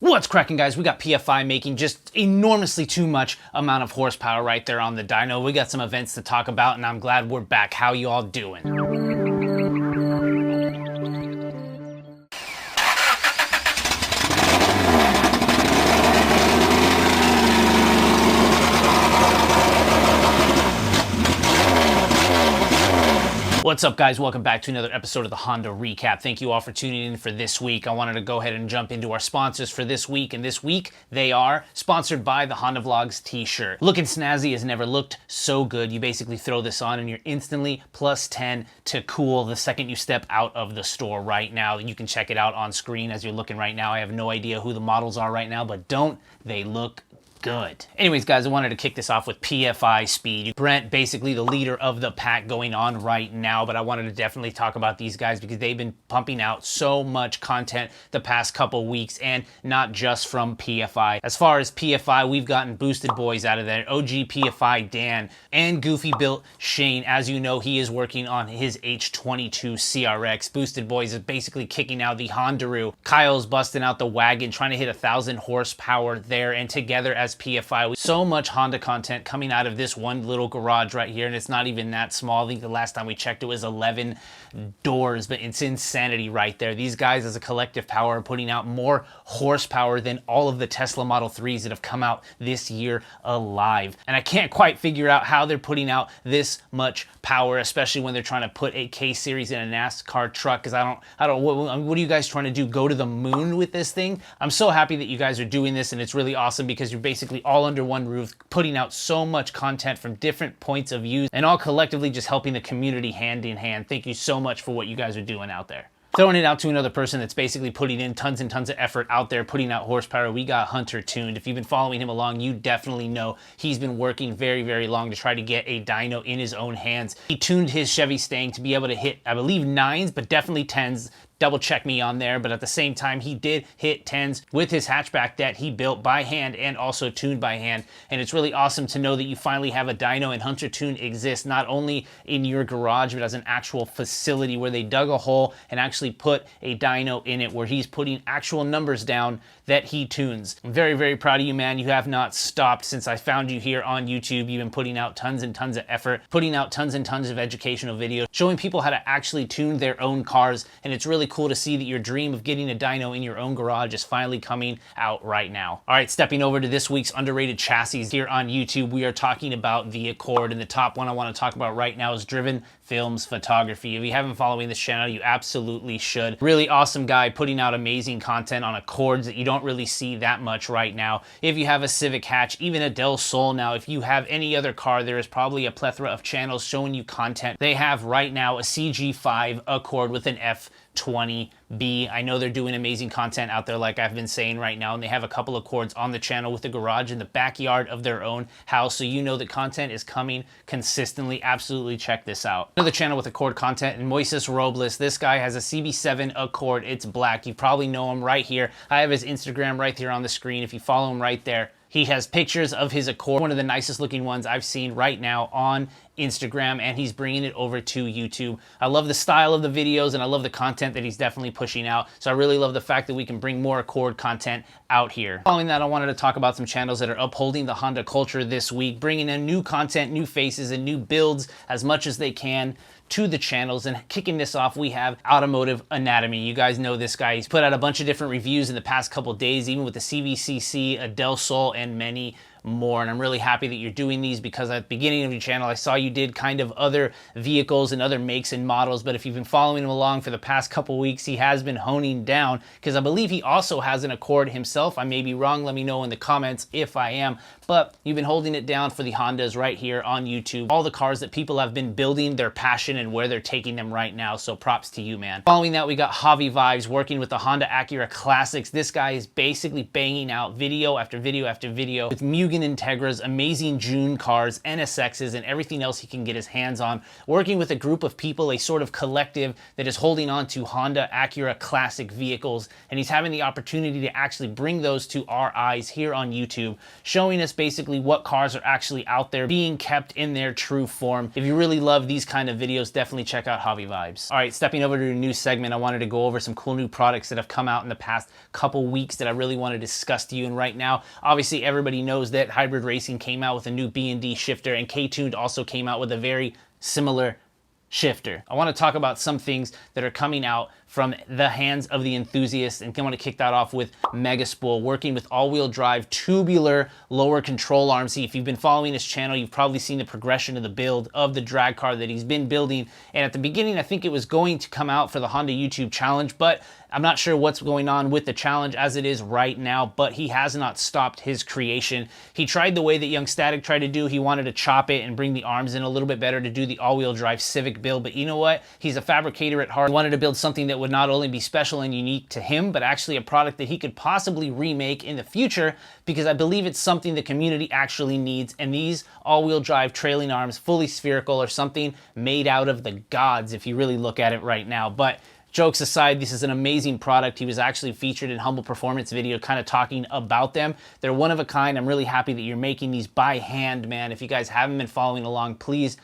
What's cracking, guys? We got PFI making just enormously too much amount of horsepower right there on the dyno. We got some events to talk about, and I'm glad we're back. How you all doing? What's up, guys? Welcome back to another episode of the Honda Recap. Thank you all for tuning in for this week. I wanted to go ahead and jump into our sponsors for this week, and this week they are sponsored by the Thehondavlogs t-shirt. Looking snazzy has never looked so good. You basically throw this on and you're instantly plus 10 to cool the second you step out of the store right now. You can check it out on screen as you're looking right now. I have no idea who the models are right now, but don't they look good. Anyways, guys, I wanted to kick this off with PFI Speed. Brent, basically the leader of the pack going on right now, but I wanted to definitely talk about these guys because they've been pumping out so much content the past couple weeks, and not just from PFI. As far as PFI, we've gotten boosted boys out of there. OG PFI Dan and GoofyBuilt Shane. As you know, he is working on his H22 CRX. Boosted boys is basically kicking out the Hondaroo. Kyle's busting out the wagon, trying to hit 1,000 horsepower there, and together as PFI. So much Honda content coming out of this one little garage right here, and it's not even that small. I think the last time we checked it was 11 doors, but it's insanity right there. These guys as a collective power are putting out more horsepower than all of the Tesla Model 3s that have come out this year alive. And I can't quite figure out how they're putting out this much power, especially when they're trying to put a K-Series in a NASCAR truck, because I don't, what are you guys trying to do? Go to the moon with this thing? I'm so happy that you guys are doing this, and it's really awesome because you're basically all under one roof, putting out so much content from different points of view, and all collectively just helping the community hand in hand. Thank you so much for what you guys are doing out there. Throwing it out to another person that's basically putting in tons and tons of effort out there, putting out horsepower, we got HunterTuned. If you've been following him along, you definitely know he's been working very, very long to try to get a dyno in his own hands. He tuned his Chevy Stang to be able to hit, I believe, 9s, but definitely 10s. Double check me on there, but at the same time, he did hit 10s with his hatchback that he built by hand and also tuned by hand. And it's really awesome to know that you finally have a dyno, and HunterTuned exists not only in your garage, but as an actual facility where they dug a hole and actually put a dyno in it, where he's putting actual numbers down that he tunes. I'm very, very proud of you, man. You have not stopped since I found you here on YouTube. You've been putting out tons and tons of effort, putting out tons and tons of educational videos, showing people how to actually tune their own cars, and it's really cool to see that your dream of getting a dyno in your own garage is finally coming out right now. All right, stepping over to this week's underrated chassis here on YouTube, we are talking about the Accord, and the top one I want to talk about right now is Driven Films Photography. If you haven't following this channel, you absolutely should. Really awesome guy putting out amazing content on Accords that you don't really see that much right now. If you have a Civic hatch, even a Del Sol now, if you have any other car, there is probably a plethora of channels showing you content. They have right now a CG5 Accord with an F20B. I know they're doing amazing content out there, like I've been saying right now, and they have a couple of Accords on the channel with the garage in the backyard of their own house, so you know the content is coming consistently. Absolutely check this out. Another channel with Accord content, and Moises Roblem. This guy has a CB7 Accord. It's black. You probably know him right here. I have his Instagram right here on the screen. If you follow him right there, he has pictures of his Accord, one of the nicest looking ones I've seen right now on Instagram, and he's bringing it over to YouTube. I love the style of the videos, and I love the content that he's definitely pushing out. So I really love the fact that we can bring more Accord content out here. Following that, I wanted to talk about some channels that are upholding the Honda culture this week, bringing in new content, new faces, and new builds as much as they can to the channels. And kicking this off, we have Automotive Anatomy. You guys know this guy. He's put out a bunch of different reviews in the past couple days, even with the CVCC, a Del Sol, and many more. And I'm really happy that you're doing these, because at the beginning of your channel I saw you did kind of other vehicles and other makes and models, but if you've been following him along for the past couple weeks, he has been honing down, because I believe he also has an Accord himself. I may be wrong, let me know in the comments if I am, but you've been holding it down for the Hondas right here on YouTube. All the cars that people have been building, their passion, and where they're taking them right now, so props to you, man. Following that, we got Javi Vibes working with the Honda Acura Classics. This guy is basically banging out video after video after video with Mugen Logan Integras, amazing June cars, NSXs, and everything else he can get his hands on, working with a group of people, a sort of collective that is holding on to Honda Acura classic vehicles, and he's having the opportunity to actually bring those to our eyes here on YouTube, showing us basically what cars are actually out there being kept in their true form. If you really love these kind of videos, definitely check out Hobby Vibes. All right, stepping over to a new segment, I wanted to go over some cool new products that have come out in the past couple weeks that I really want to discuss to you. And right now, obviously everybody knows that Hybrid Racing came out with a new B&D shifter, and K-Tuned also came out with a very similar shifter. I want to talk about some things that are coming out from the hands of the enthusiasts, and I want to kick that off with Megaspool, working with all-wheel drive tubular lower control arms. See, if you've been following his channel, you've probably seen the progression of the build of the drag car that he's been building. And at the beginning, I think it was going to come out for the Honda YouTube challenge, but I'm not sure what's going on with the challenge as it is right now, but he has not stopped his creation. He tried the way that Young Static tried to do. He wanted to chop it and bring the arms in a little bit better to do the all-wheel drive Civic build, but you know what? He's a fabricator at heart. He wanted to build something that would not only be special and unique to him, but actually a product that he could possibly remake in the future, because I believe it's something the community actually needs. And these all-wheel drive trailing arms, fully spherical, are something made out of the gods if you really look at it right now. But jokes aside, this is an amazing product. He was actually featured in Humble Performance video kind of talking about them. They're one of a kind. I'm really happy that you're making these by hand, man. If you guys haven't been following along, please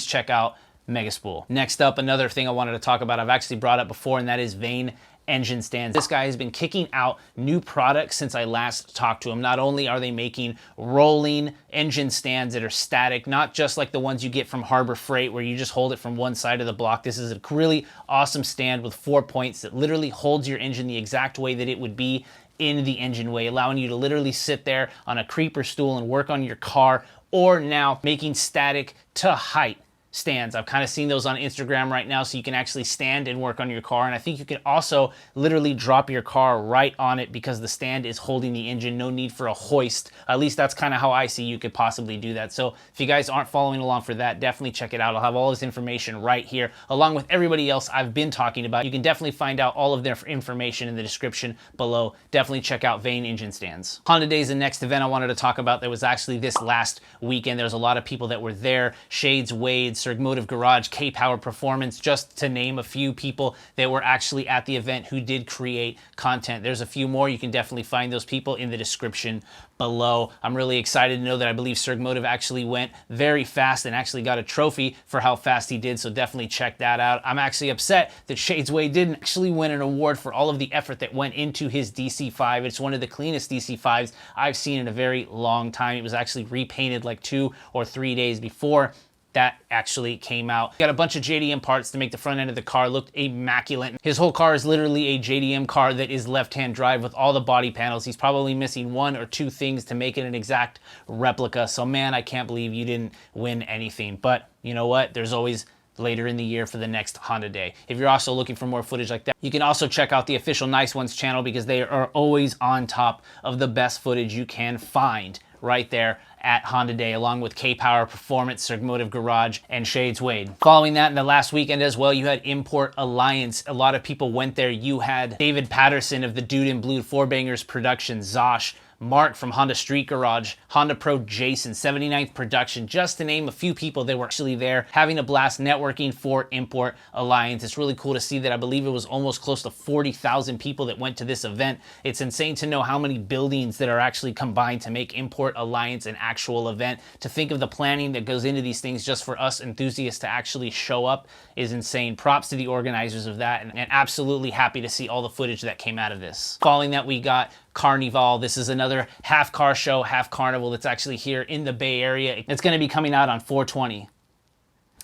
check out Megaspool. Next up, another thing I wanted to talk about, I've actually brought up before, and that is Vane engine stands. This guy has been kicking out new products since I last talked to him. Not only are they making rolling engine stands that are static, not just like the ones you get from Harbor Freight where you just hold it from one side of the block. This is a really awesome stand with 4 points that literally holds your engine the exact way that it would be in the engine way, allowing you to literally sit there on a creeper stool and work on your car, or now making static to height stands. I've kind of seen those on Instagram right now, so you can actually stand and work on your car. And I think you can also literally drop your car right on it because the stand is holding the engine. No need for a hoist. At least that's kind of how I see you could possibly do that. So if you guys aren't following along for that, definitely check it out. I'll have all this information right here, along with everybody else I've been talking about. You can definitely find out all of their information in the description below. Definitely check out Vane engine stands. Honda Day is the next event I wanted to talk about. That was actually this last weekend. There was a lot of people that were there. Shades, Wade, Motive Garage, K-Power Performance, just to name a few people that were actually at the event who did create content. There's a few more. You can definitely find those people in the description below. I'm really excited to know that I believe Motive actually went very fast and actually got a trophy for how fast he did, so definitely check that out. I'm actually upset that Shades Way didn't actually win an award for all of the effort that went into his DC5. It's one of the cleanest DC5s I've seen in a very long time. It was actually repainted like 2 or 3 days before that actually came out. Got a bunch of JDM parts to make the front end of the car look immaculate. His whole car is literally a JDM car that is left-hand drive with all the body panels. He's probably missing 1 or 2 things to make it an exact replica. So man, I can't believe you didn't win anything. But you know what? There's always later in the year for the next Honda Day. If you're also looking for more footage like that, you can also check out the official Nice Ones channel, because they are always on top of the best footage you can find right there at Honda Day, along with K-Power Performance, Motive Garage, and Shades Wade. Following that, in the last weekend as well, you had Import Alliance. A lot of people went there. You had David Patterson of the Dude in Blue, Four Bangers Production, Zosh, Mark from Honda Street Garage, Honda Pro Jason, 79th Production, just to name a few people that were actually there having a blast networking for Import Alliance. It's really cool to see that. I believe it was almost close to 40,000 people that went to this event. It's insane to know how many buildings that are actually combined to make Import Alliance an actual event. To think of the planning that goes into these things just for us enthusiasts to actually show up is insane. Props to the organizers of that, and absolutely happy to see all the footage that came out of this. Following that, we got Carnival. This is another half car show, half carnival that's actually here in the Bay Area. It's going to be coming out on 4/20.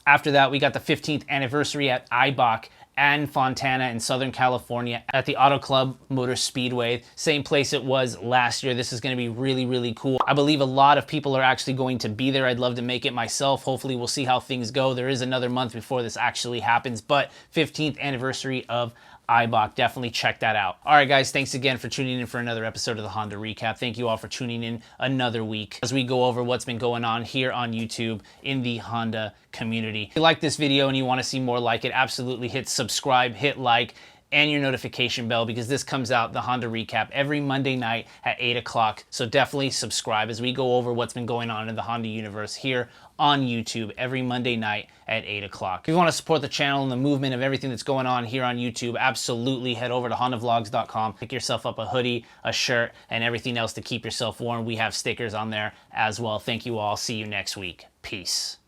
After that, we got the 15th anniversary at Eibach and Fontana in Southern California at the Auto Club Motor Speedway. Same place it was last year. This is going to be really, really cool. I believe a lot of people are actually going to be there. I'd love to make it myself. Hopefully we'll see how things go. There is another month before this actually happens, but 15th anniversary of Eibach, definitely check that out. All right, guys, thanks again for tuning in for another episode of the Honda Recap. Thank you all for tuning in another week as we go over what's been going on here on YouTube in the Honda community. If you like this video and you want to see more like it, absolutely hit subscribe, hit like, and your notification bell, because this comes out, the Honda recap, every Monday night at 8 o'clock. So definitely subscribe as we go over what's been going on in the Honda universe here on YouTube every Monday night at 8 o'clock. If you want to support the channel and the movement of everything that's going on here on YouTube, absolutely head over to HunterVlogs.com. Pick yourself up a hoodie, a shirt, and everything else to keep yourself warm. We have stickers on there as well. Thank you all. See you next week. Peace.